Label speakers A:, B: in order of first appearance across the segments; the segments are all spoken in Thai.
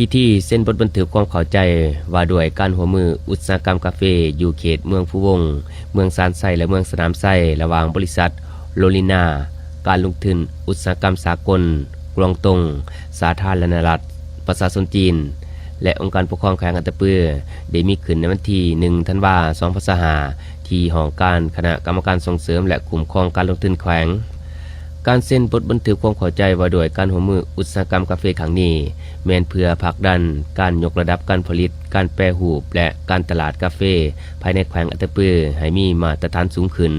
A: พิธีเส้นบทบันทึกความเข้าใจว่าด้วยการหัวมืออุตสาหกรรมกาแฟอยู่เขตเมืองพุวงเมืองซานไซและเมืองสนามไซระหว่างบริษัทโลลินาการลงทุนอุตสาหกรรมสากลกวางตงสาธารณรัฐประชาชนจีนและองค์การปกครองแขวงอัตตปือได้มีขึ้นในวันที่1 ธันวาคม 2565ที่ห้องการคณะกรรมการส่งเสริมและคุ้มครองการลงทุนแขวงการเซ็นบทบันทึกความเข้าใจว่าด้วยการหัวมืออุตสาหกรรมกาแฟครั้งนี้แม้นเพื่อผลักดันการยกระดับการผลิตการแปรรูปและการตลาดกาแฟภายในแขวงอัตตปือให้มีมาตรฐานสูงขึ้น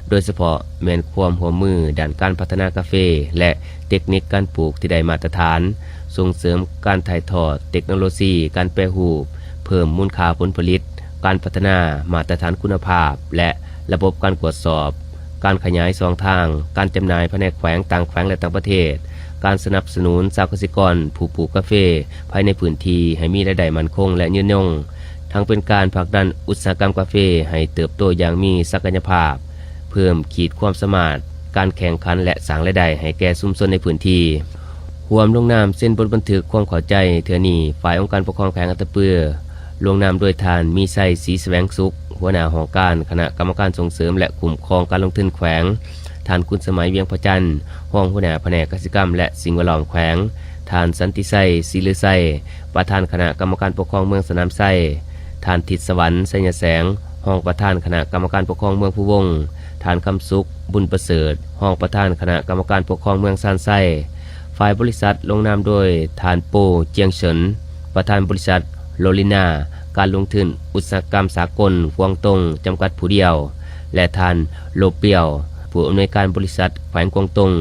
A: โดยเฉพาะแม้นความหัวมือด้านการพัฒนากาแฟและเทคนิคการปลูกที่ได้มาตรฐานส่งเสริมการถ่ายทอดเทคโนโลยีการแปรรูปเพิ่มมูลค่าผลผลิตการพัฒนามาตรฐานคุณภาพและระบบการตรวจสอบการขยาย2ทางการจำหน่ายภายในแขวงต่างแขวงและต่างประเทศการสนับสนุนสหกรณ์ผู้ปลูกกาแฟภายในพื้นที่ให้มีรายได้มั่นคงและยืนยงทั้งเป็นการผลักดันอุตสาหกรรมกาแฟให้เติบโตอย่างมีศักยภาพเพิ่มขีดความสามารถการแข่งขันและสร้างรายได้ให้แก่ชุมชนในพื้นที่ร่วมลงนามเส้นบทบันทึกความเข้าใจเทื่อนี้ฝ่ายองค์การปกครองแขวงอัตตปือลงนามโดยทานมีไซศรีแสวงสุขหัวหน้าหอการคณะกรรมการส่งเสริมและคุ้มครองการลงทุนแขวงท่านคุณสมัยเวียงพระจันทร์ห้องหัวหน้าแผนกกสิกรรมและสิ่งแวดล้อมแขวงท่านสันติไซศรีลือไซประธานคณะกรรมการปกครองเมืองสนามไซท่านทิศสวรรค์ไสยแสงห้องประธานคณะกรรมการปกครองเมืองพุวงท่านคำสุขบุญประเสริฐห้องประธานคณะกรรมการปกครองเมืองซานไซฝ่ายบริษัทลงนามโดยท่านโปเจียงเฉินประธานบริษัทโลลินาการลงทุนอุตสาหกรรมสากลกวางตงจำกัดผู้เดียวและท่านโลเปียวผู้อำนวยการบริษัทแขวงกวางตง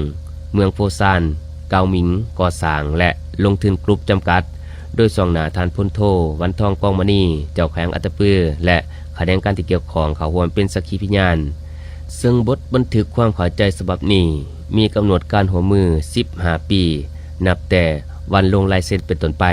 A: เมืองโฟซานเกาหมิงก่อสร้างและลงทุนกรุ๊ปจำกัดโดยส่องหน้าท่านพลโทวันทองกองมณีเจ้าแขวงอัตตปือและขแขนงการที่เกี่ยวของเขาร่วมเป็นสักขีพยานซึ่งบทบันทึกความเข้าใจฉบับนี้มีกำหนดการหัวมือ15 ปีนับแต่วันลงลายเซ็นเป็นต้นไป